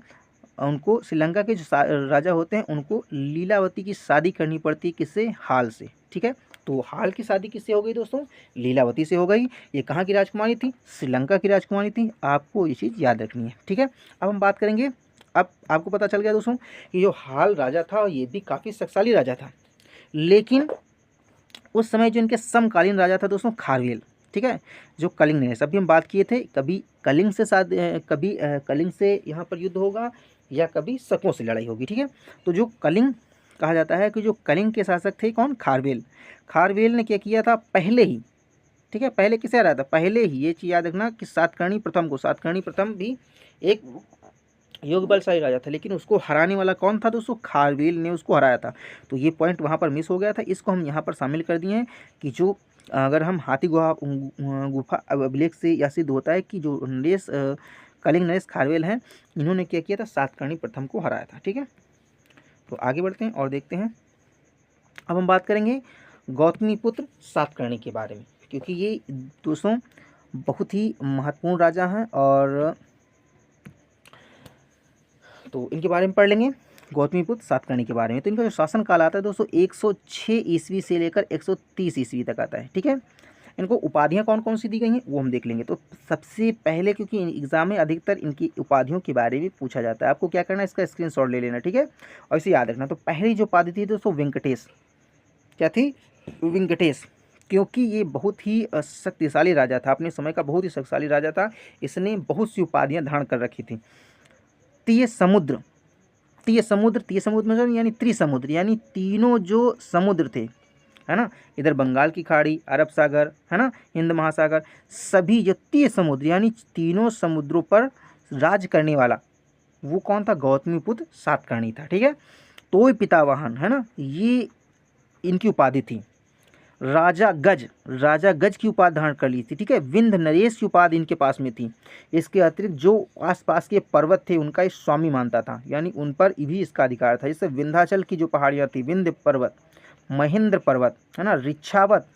उनको श्रीलंका के जो राजा होते हैं उनको लीलावती की शादी करनी पड़ती है, किससे, हाल से। ठीक है, तो हाल की शादी किससे हो गई दोस्तों, लीलावती से हो गई। ये कहाँ की राजकुमारी थी, श्रीलंका की राजकुमारी थी। आपको ये चीज़ याद रखनी है। ठीक है, अब हम बात करेंगे, अब आपको पता चल गया दोस्तों कि जो हाल राजा था ये भी काफ़ी शक्तिशाली राजा था, लेकिन उस समय जो इनके समकालीन राजा था दोस्तों खारवेल। ठीक है, जो कलिंग ने, अभी हम बात किए थे, कभी कलिंग से कलिंग से यहाँ पर युद्ध होगा या कभी शकों से लड़ाई होगी। ठीक है, तो जो कलिंग कहा जाता है कि जो कलिंग के शासक थे कौन, खारवेल। खारवेल ने क्या किया था पहले ही, ठीक है, पहले किसे हराया था, पहले ही ये चीज़ याद रखना कि सातकर्णी प्रथम भी एक योग बलशाली राजा था, लेकिन उसको हराने वाला कौन था दोस्तों, खारवेल ने उसको हराया था। तो ये पॉइंट वहाँ पर मिस हो गया था, इसको हम यहाँ पर शामिल कर दिए हैं कि जो अगर हम हाथी गुफा अभिलेख से यह सिद्ध होता है कि जो नरेश कलिंग नरेश खारवेल हैं, इन्होंने क्या किया था, सातकर्णी प्रथम को हराया था। ठीक है, तो आगे बढ़ते हैं और देखते हैं। अब हम बात करेंगे गौतमीपुत्र सातकर्णी के बारे में, क्योंकि ये दोस्तों बहुत ही महत्वपूर्ण राजा हैं, और तो इनके बारे में पढ़ लेंगे गौतमीपुत्र सातकर्णी के बारे में। तो इनका जो शासन काल आता है दोस्तों 106 ईस्वी से लेकर 130 ईस्वी तक आता है। ठीक है, इनको उपाधियां कौन कौन सी दी गई हैं वो हम देख लेंगे। तो सबसे पहले, क्योंकि एग्जाम में अधिकतर इनकी उपाधियों के बारे में पूछा जाता है, आपको क्या करना है, इसका स्क्रीनशॉट ले लेना। ठीक है, और इसे याद रखना। तो पहली जो उपाधि थी दोस्तों वेंकटेश, क्या थी, वेंकटेश, क्योंकि ये बहुत ही शक्तिशाली राजा था, अपने समय का बहुत ही शक्तिशाली राजा था। इसने बहुत सी उपाधियां धारण कर रखी थी। तीय समुद्र में यानी त्रिसमुद्र, यानी तीनों जो समुद्र थे, है ना, इधर बंगाल की खाड़ी, अरब सागर, है ना, हिंद महासागर, सभी जो तीय समुद्र यानी तीनों समुद्रों पर राज करने वाला वो कौन था, गौतमीपुत्र सातकर्णी था। ठीक है, तोय पितावाहन, है ना, ये इनकी उपाधि थी। राजा गज की उपाधि धारण कर ली थी। ठीक है, विंध्य नरेश की उपाधि इनके पास में थी। इसके अतिरिक्त जो आसपास के पर्वत थे उनका ये स्वामी मानता था, यानी उन पर भी इसका अधिकार था। जैसे विंध्याचल की जो पहाड़ियाँ थी, विंध्य पर्वत, महेंद्र पर्वत, है ना, ऋक्षावत,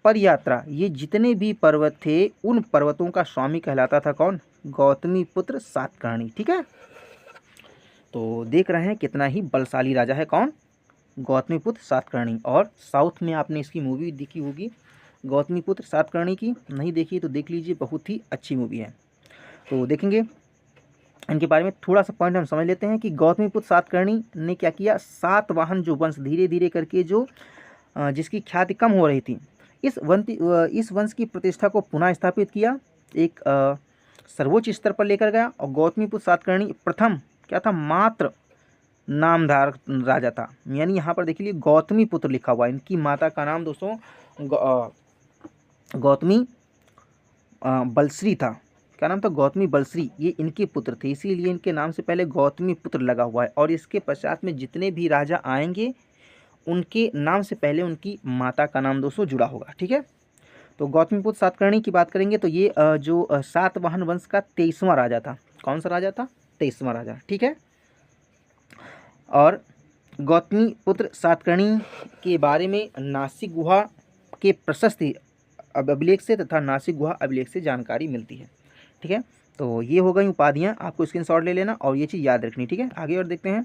परयात्रा, ये जितने भी पर्वत थे उन पर्वतों का स्वामी कहलाता था कौन, गौतमीपुत्र सातकर्णी। ठीक है, तो देख रहे हैं कितना ही बलशाली राजा है कौन, गौतमीपुत्र सातकर्णी। और साउथ में आपने इसकी मूवी देखी होगी गौतमीपुत्र सातकर्णी की, नहीं देखी तो देख लीजिए, बहुत ही अच्छी मूवी है। तो देखेंगे इनके बारे में थोड़ा सा पॉइंट हम समझ लेते हैं कि गौतमीपुत्र सातकर्णी ने क्या किया, सातवाहन जो वंश धीरे धीरे करके जो जिसकी ख्याति कम हो रही थी, इस वंश की प्रतिष्ठा को पुनः स्थापित किया, एक सर्वोच्च स्तर पर लेकर गया। और गौतमीपुत्र सातकर्णी प्रथम क्या था, मात्र नामधार राजा था, यानी यहाँ पर देखिए गौतमी पुत्र लिखा हुआ है। इनकी माता का नाम दोस्तों गौतमी बलश्री था। क्या नाम था, गौतमी बलश्री, ये इनके पुत्र थे, इसीलिए इनके नाम से पहले गौतमी पुत्र लगा हुआ है। और इसके पश्चात में जितने भी राजा आएंगे उनके नाम से पहले उनकी माता का नाम दोस्तों जुड़ा होगा। ठीक है, तो गौतमीपुत्र सातकर्णी की बात करेंगे तो ये जो सातवाहन वंश का 23वां राजा था। कौन सा राजा था, 23वां राजा। ठीक है, और गौतमीपुत्र सातकर्णी के बारे में नासिक गुहा के प्रशस्ति अभिलेख से तथा नासिक गुहा अभिलेख से जानकारी मिलती है। ठीक है, तो ये हो गई उपाधियाँ, आपको स्क्रीनशॉट ले लेना और ये चीज़ याद रखनी। ठीक है, आगे और देखते हैं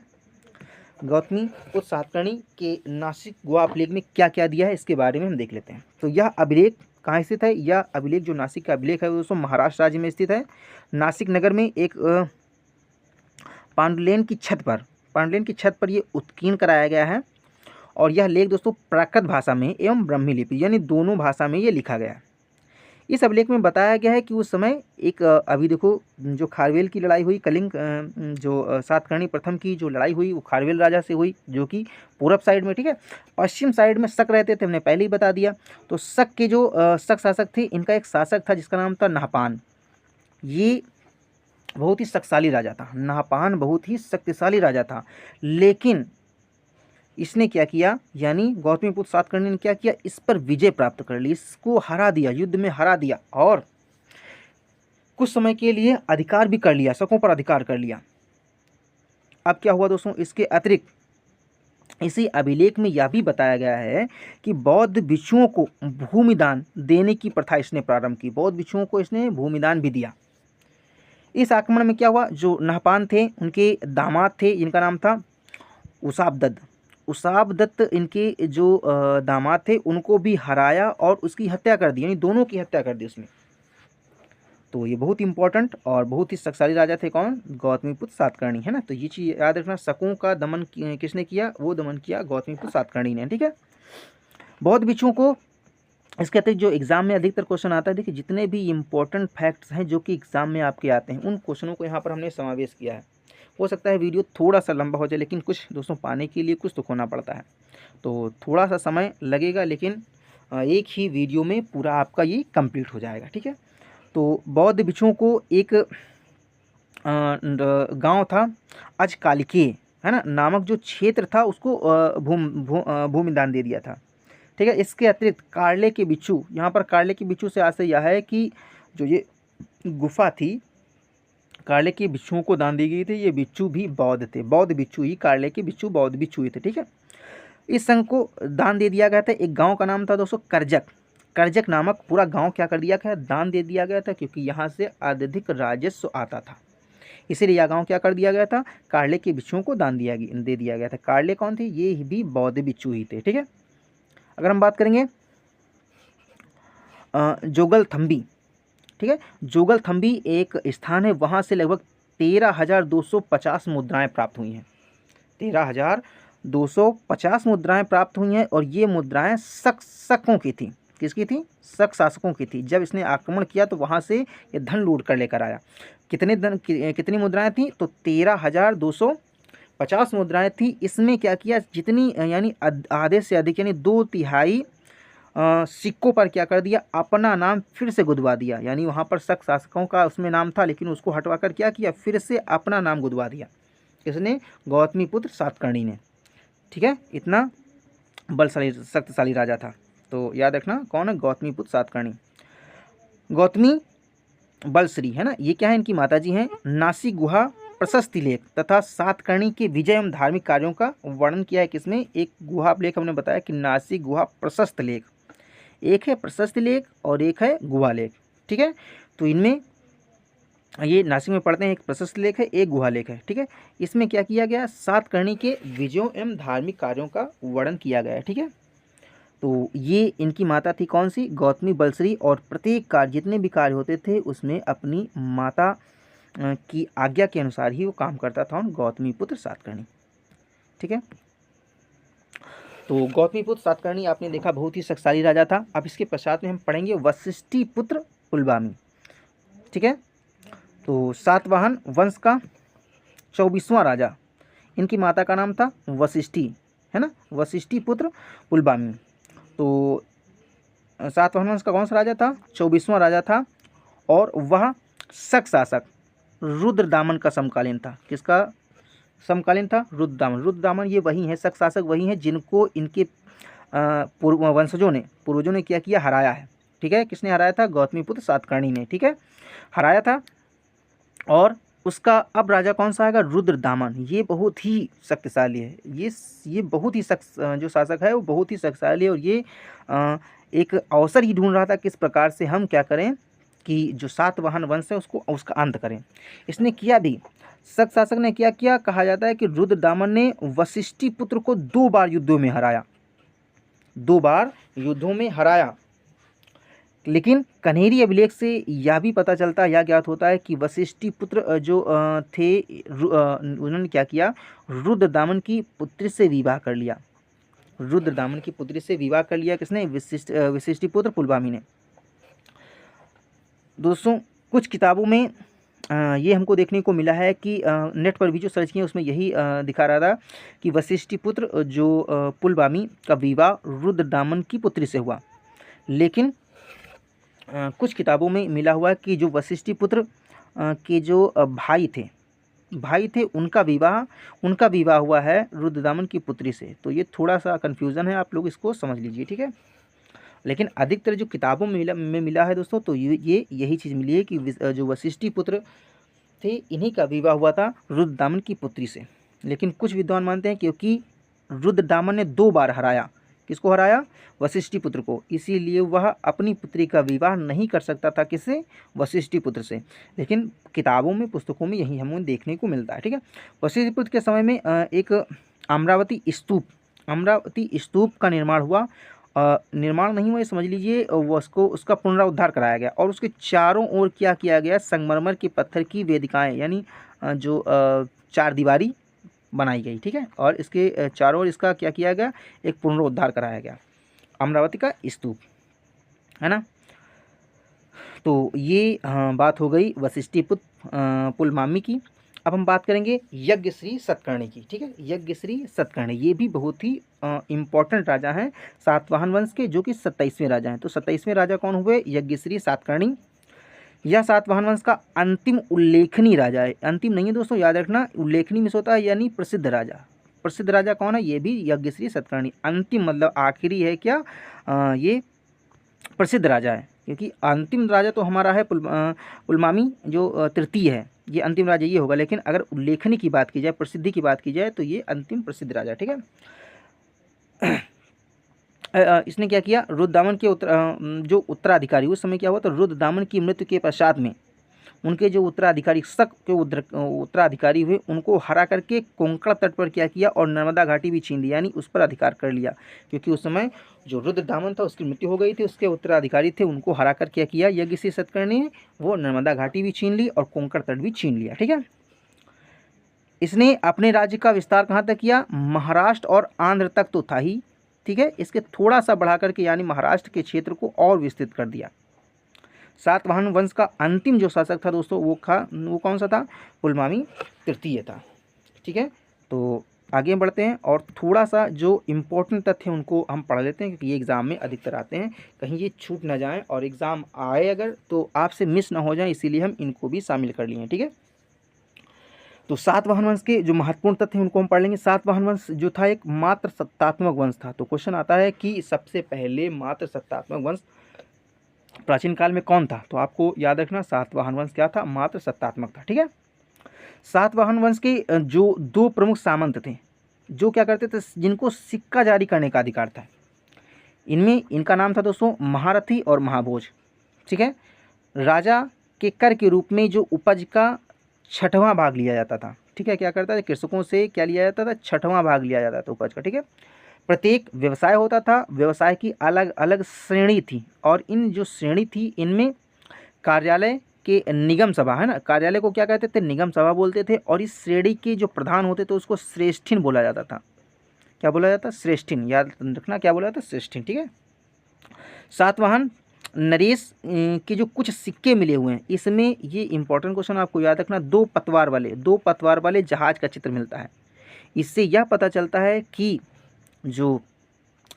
गौतमीपुत्र सातकर्णी के नासिक गुहा अभिलेख में क्या क्या दिया है, इसके बारे में हम देख लेते हैं। तो यह अभिलेख कहाँ स्थित है, यह अभिलेख जो नासिक का अभिलेख है वो दोस्तों महाराष्ट्र राज्य में स्थित है। नासिक नगर में एक पांडुलेन की छत पर ये उत्कीर्ण कराया गया है। और यह लेख दोस्तों प्राकृत भाषा में एवं ब्राह्मी लिपि यानी दोनों भाषा में ये लिखा गया है। इस अभिलेख में बताया गया है कि उस समय एक अभी देखो जो खारवेल की लड़ाई हुई, कलिंग जो सातकर्णी प्रथम की जो लड़ाई हुई वो खारवेल राजा से हुई, जो कि पूरब साइड में। ठीक है, पश्चिम साइड में शक रहते थे, हमने पहले ही बता दिया। तो शक के जो शक शासक थे, इनका एक शासक था जिसका नाम था नहपान। ये बहुत ही शक्तिशाली राजा था, नहपान बहुत ही शक्तिशाली राजा था। लेकिन इसने क्या किया, यानी गौतमीपुत्र सातकर्णी ने क्या किया, इस पर विजय प्राप्त कर ली, इसको हरा दिया, युद्ध में हरा दिया और कुछ समय के लिए अधिकार भी कर लिया, शकों पर अधिकार कर लिया। अब क्या हुआ दोस्तों, इसके अतिरिक्त इसी अभिलेख में यह भी बताया गया है कि बौद्ध भिक्षुओं को भूमिदान देने की प्रथा इसने प्रारंभ की। बौद्ध भिक्षुओं को इसने भूमिदान भी दिया। इस आक्रमण में क्या हुआ, जो नहपान थे उनके दामाद थे, इनका नाम था उसाबदत्त। उसाबदत्त इनके जो दामाद थे उनको भी हराया और उसकी हत्या कर दी, यानी दोनों की हत्या कर दी उसने। तो ये बहुत इंपॉर्टेंट और बहुत ही शक्तिशाली राजा थे। कौन? गौतमीपुत्र सातकर्णी, है ना। तो ये चीज़ याद रखना, शकों का दमन किसने किया? वो दमन किया गौतमीपुत्र सातकर्णी ने, ठीक है। बौद्ध भिक्षुओं को इसके अतिरिक्त जो एग्जाम में अधिकतर क्वेश्चन आता है, देखिए जितने भी इंपॉर्टेंट फैक्ट्स हैं जो कि एग्जाम में आपके आते हैं, उन क्वेश्चनों को यहाँ पर हमने समावेश किया है। हो सकता है वीडियो थोड़ा सा लंबा हो जाए, लेकिन कुछ दोस्तों पाने के लिए कुछ तो खोना पड़ता है, तो थोड़ा सा समय लगेगा, लेकिन एक ही वीडियो में पूरा आपका ये कंप्लीट हो जाएगा, ठीक है। तो बौद्ध भिक्षुओं को एक गांव था अजकालिके, है ना, नामक जो क्षेत्र था उसको भूमिदान दे दिया था, ठीक है। इसके अतिरिक्त कार्ले के बिच्छू, यहाँ पर कार्ले के बिच्छू से आशय यह है कि जो ये गुफा थी, कार्ले के बिच्छुओं को दान दी गई थी। ये बिच्छू भी बौद्ध थे, बौद्ध बिच्छू ही, कार्ले के बिच्छू बौद्ध बिच्छू ही थे, ठीक है। इस संघ को दान दे दिया गया था। एक गांव का नाम था दोस्तों करजक। करजक नामक पूरा गांव क्या कर दिया गया, दान दे दिया गया था, क्योंकि यहाँ से अत्यधिक राजस्व आता था, इसीलिए यह गांव क्या कर दिया गया था, कार्ले के बिच्छुओं को दे दिया गया था। कार्ले कौन थे? ये भी बौद्ध बिच्छू ही थे, ठीक है। अगर हम बात करेंगे जोगलथम्बी, ठीक है, जोगलथम्बी एक स्थान है, वहाँ से लगभग 13,250 मुद्राएं प्राप्त हुई हैं। 13,250 मुद्राएं प्राप्त हुई हैं, और ये मुद्राएं शकों की थी। किसकी थी? शक शासकों की थी। जब इसने आक्रमण किया तो वहाँ से ये धन लूट कर लेकर आया। कितनी मुद्राएं थी? तो 13,250 मुद्राएं थी। इसमें क्या किया, जितनी यानी आधे से अधिक यानी 2/3 सिक्कों पर क्या कर दिया, अपना नाम फिर से गुदवा दिया। यानी वहाँ पर शक शासकों का उसमें नाम था, लेकिन उसको हटवा कर क्या किया, फिर से अपना नाम गुदवा दिया। किसने? गौतमीपुत्र सातकर्णी ने, ठीक है। इतना बलशाली शक्तिशाली राजा था। तो याद रखना कौन है? गौतमीपुत्र सातकर्णी। गौतमी बलश्री, है ना, ये क्या है? इनकी माताजी हैं। नासिक गुहा प्रशस्ति लेख तथा सातकर्णी के विजय एवं धार्मिक कार्यों का वर्णन किया है किसमें? एक गुहा लेख हमने बताया कि नासिक गुहा प्रशस्त लेख, एक है प्रशस्ति लेख और एक है गुहा लेख, ठीक है। तो इनमें ये नासिक में पढ़ते हैं, एक प्रशस्त लेख है, एक गुहा लेख है, ठीक है। इसमें क्या किया गया? सातकर्णी के विजयों एवं धार्मिक कार्यों का वर्णन किया गया है, ठीक है। तो ये इनकी माता थी कौन सी? गौतमी बलश्री। और प्रत्येक कार्य, जितने भी कार्य होते थे उसमें अपनी माता की आज्ञा के अनुसार ही वो काम करता था, गौतमीपुत्र सातकर्णी, ठीक है। तो गौतमीपुत्र सातकर्णी आपने देखा बहुत ही शक्तिशाली राजा था। अब इसके पश्चात में हम पढ़ेंगे वशिष्ठीपुत्र पुलमावी, ठीक है। तो सातवाहन वंश का 24वां राजा, इनकी माता का नाम था वशिष्ठी, है ना, वशिष्ठीपुत्र पुलमावी। तो सातवाहन वंश का कौन सा राजा था? 24वां राजा था, और वह शक शासक रुद्रदामन का समकालीन था। किसका समकालीन था? रुद्रदामन। रुद्रदामन ये वही हैं, शक शासक वही हैं जिनको इनके पूर्वजों ने क्या किया? हराया है, ठीक है। किसने हराया था? गौतमीपुत्र सातकर्णी ने, ठीक है, हराया था। और उसका अब राजा कौन सा आएगा? रुद्रदामन। ये बहुत ही शक्तिशाली है, ये बहुत ही जो शासक है वो बहुत ही शक्तिशाली है, और ये एक अवसर ही ढूंढ रहा था किस प्रकार से हम क्या करें कि जो सातवाहन वंश है उसका अंत करें। इसने किया भी। शक शासक ने क्या किया? कहा जाता है कि रुद्रदामन ने वशिष्ठीपुत्र को 2 बार युद्धों में हराया, 2 बार युद्धों में हराया। लेकिन कन्हेरी अभिलेख से यह भी पता चलता है, यह ज्ञात होता है कि वशिष्ठीपुत्र जो थे, उन्होंने क्या किया? रुद्रदामन की पुत्री से विवाह कर लिया। रुद्रदामन की पुत्री से विवाह कर लिया किसने? वशिष्ठीपुत्र पुलमावी ने। दोस्तों कुछ किताबों में ये हमको देखने को मिला है कि नेट पर भी जो सर्च किया उसमें यही दिखा रहा था कि वशिष्ठीपुत्र जो पुलमावी का विवाह रुद्रदामन की पुत्री से हुआ। लेकिन कुछ किताबों में मिला हुआ कि जो वशिष्ठीपुत्र के जो भाई थे उनका विवाह हुआ है रुद्रदामन की पुत्री से। तो ये थोड़ा सा कन्फ्यूज़न है, आप लोग इसको समझ लीजिए, ठीक है। लेकिन अधिकतर जो किताबों में मिला है दोस्तों, तो ये यही चीज़ मिली है कि जो वशिष्ठीपुत्र थे इन्हीं का विवाह हुआ था रुद्रदामन की पुत्री से, लेकिन कुछ विद्वान मानते हैं क्योंकि रुद्रदामन ने 2 बार हराया, किसको हराया? वशिष्ठिपुत्र को, इसीलिए वह अपनी पुत्री का विवाह नहीं कर सकता था, किससे? वशिष्ठिपुत्र से। लेकिन किताबों में, पुस्तकों में यही हमें देखने को मिलता है, ठीक है। वशिष्ठिपुत्र के समय में एक अमरावती स्तूप का निर्माण हुआ। निर्माण नहीं हुआ, ये समझ लीजिए, वो उसका पुनरुद्धार कराया गया और उसके चारों ओर क्या किया गया? संगमरमर के पत्थर की वेदिकाएं, यानी जो चार दीवारी बनाई गई, ठीक है। और इसके चारों ओर इसका क्या किया गया? एक पुनरुद्धार कराया गया, अमरावती का स्तूप, है ना। तो ये बात हो गई वशिष्ठिपुत्र पुलमामी की। अब हम बात करेंगे यज्ञश्री सतकर्णी की, ठीक है। यज्ञश्री सतकर्णी ये भी बहुत ही इम्पोर्टेंट राजा हैं सातवाहन वंश के, जो कि 27वें राजा हैं। तो 27वें राजा कौन हुए? यज्ञश्री सातकर्णी। यह सातवाहन वंश का अंतिम उल्लेखनीय राजा है। अंतिम नहीं है दोस्तों, याद रखना, उल्लेखनीय में होता है यानी प्रसिद्ध राजा। प्रसिद्ध राजा कौन है? ये भी यज्ञश्री सतकर्णी। अंतिम मतलब आखिरी है क्या? ये प्रसिद्ध राजा है, क्योंकि अंतिम राजा तो हमारा है पुलमामी, जो तृतीय है, ये अंतिम राजा ये होगा। लेकिन अगर उल्लेखनीय की बात की जाए, प्रसिद्धि की बात की जाए, तो ये अंतिम प्रसिद्ध राजा, ठीक है। इसने क्या किया? रुद्रदामन के जो उत्तराधिकारी, उस समय क्या हुआ? तो रुद्रदामन की मृत्यु के पश्चात में उनके जो उत्तराधिकारी, शक के उत्तराधिकारी हुए, उनको हरा करके कोंकण तट पर क्या किया? और नर्मदा घाटी भी छीन लिया, यानी उस पर अधिकार कर लिया। क्योंकि उस समय जो रुद्रदामन था उसकी मृत्यु हो गई थी, उसके उत्तराधिकारी थे, उनको हरा कर क्या किया यज्ञश्री सतकर्णी ने? वो नर्मदा घाटी भी छीन ली और कोंकण तट भी छीन लिया, ठीक है। इसने अपने राज्य का विस्तार कहाँ तक किया? महाराष्ट्र और आंध्र तक तो था ही, ठीक है। इसके थोड़ा सा बढ़ा करके यानी महाराष्ट्र के क्षेत्र को और विस्तृत कर दिया। सातवाहन वंश का अंतिम जो शासक था दोस्तों, वो कौन सा था? पुलमामी तृतीय था, ठीक है। तो आगे बढ़ते हैं और थोड़ा सा जो इम्पोर्टेंट तथ्य उनको हम पढ़ लेते हैं, क्योंकि ये एग्ज़ाम में अधिकतर आते हैं, कहीं ये छूट ना जाएं और एग्ज़ाम आए अगर तो आपसे मिस ना हो जाए, इसीलिए हम इनको भी शामिल कर लिए हैं, ठीक है। तो सातवाहन वंश के जो महत्वपूर्ण तथ्य हैं उनको हम पढ़ लेंगे। सातवाहन वंश जो था एक मात्र सत्तात्मक वंश था। तो क्वेश्चन आता है कि सबसे पहले मात्र सत्तात्मक वंश प्राचीन काल में कौन था? तो आपको याद रखना, सातवाहन वंश क्या था? मात्र सत्तात्मक था, ठीक है। सातवाहन वंश के जो 2 प्रमुख सामंत थे, जो क्या करते थे? जिनको सिक्का जारी करने का अधिकार था। इनका नाम था दोस्तों महारथी और महाभोज, ठीक है। राजा के कर के रूप में जो उपज का 6वां भाग लिया जाता था, ठीक है। क्या करता था? कृषकों से क्या लिया जाता था? 6वां भाग लिया जाता था उपज का, ठीक है। प्रत्येक व्यवसाय होता था, व्यवसाय की अलग अलग श्रेणी थी, और इन जो श्रेणी थी इनमें कार्यालय के निगम सभा, है ना, कार्यालय को क्या कहते थे? निगम सभा बोलते थे। और इस श्रेणी के जो प्रधान होते थे उसको श्रेष्ठिन बोला जाता था। क्या बोला जाता? श्रेष्ठिन, याद रखना क्या बोला जाता? श्रेष्ठिन, ठीक है। सातवाहन नरेश के जो कुछ सिक्के मिले हुए हैं, इसमें ये इंपॉर्टेंट क्वेश्चन आपको याद रखना, 2 पतवार वाले जहाज का चित्र मिलता है। इससे यह पता चलता है कि जो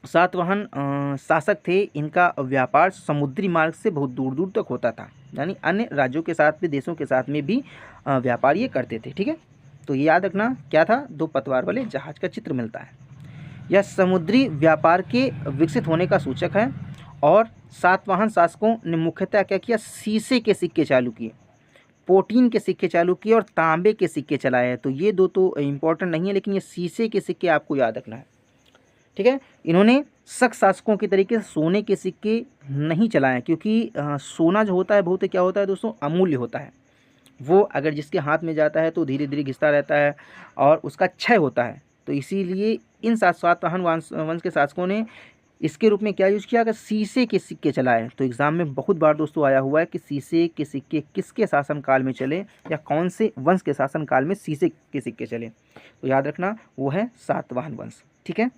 सातवाहन शासक थे, इनका व्यापार समुद्री मार्ग से बहुत दूर दूर तक होता था, यानी अन्य राज्यों के साथ भी, देशों के साथ में भी व्यापार ये करते थे, ठीक है। तो ये याद रखना क्या था? 2 पतवार वाले जहाज का चित्र मिलता है। यह समुद्री व्यापार के विकसित होने का सूचक है। और सातवाहन शासकों ने मुख्यतः क्या किया? शीशे के सिक्के चालू किए, प्रोटीन के सिक्के चालू किए और तांबे के सिक्के चलाए हैं। तो ये 2 तो इम्पोर्टेंट नहीं है, लेकिन ये शीशे के सिक्के आपको याद रखना है, ठीक है। इन्होंने शक शासकों के तरीके से सोने के सिक्के नहीं चलाए, क्योंकि सोना जो होता है बहुत क्या होता है दोस्तों? अमूल्य होता है। वो अगर जिसके हाथ में जाता है तो धीरे धीरे घिसता रहता है और उसका क्षय होता है। तो इसीलिए इन सातवाहन वंश के शासकों ने इसके रूप में क्या यूज़ किया? अगर शीशे के सिक्के चलाए। तो एग्ज़ाम में बहुत बार दोस्तों आया हुआ है कि शीशे के सिक्के किसके शासनकाल में चले, या कौन से वंश के शासनकाल में शीशे के सिक्के चले। तो याद रखना वो है सातवाहन वंश, ठीक है।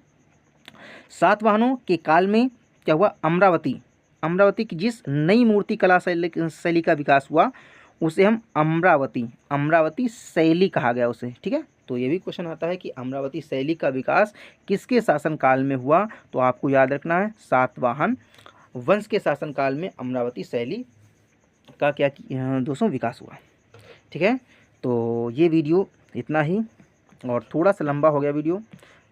सातवाहनों के काल में क्या हुआ? अमरावती की जिस नई मूर्ति कला शैली का विकास हुआ उसे हम अमरावती शैली कहा गया उसे, ठीक है। तो ये भी क्वेश्चन आता है कि अमरावती शैली का विकास किसके शासनकाल में हुआ? तो आपको याद रखना है सातवाहन वंश के शासनकाल में अमरावती शैली का क्या दोस्तों विकास हुआ, ठीक है। तो ये वीडियो इतना ही, और थोड़ा सा लंबा हो गया वीडियो,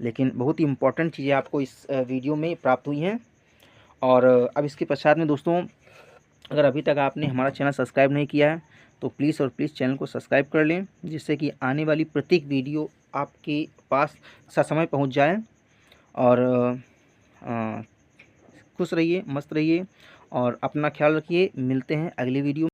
लेकिन बहुत ही इम्पोर्टेंट चीज़ें आपको इस वीडियो में प्राप्त हुई हैं। और अब इसके पश्चात में दोस्तों, अगर अभी तक आपने हमारा चैनल सब्सक्राइब नहीं किया है तो प्लीज़ और प्लीज़ चैनल को सब्सक्राइब कर लें, जिससे कि आने वाली प्रत्येक वीडियो आपके पास ससमय पहुंच जाए। और खुश रहिए, मस्त रहिए और अपना ख्याल रखिए। मिलते हैं अगली वीडियो।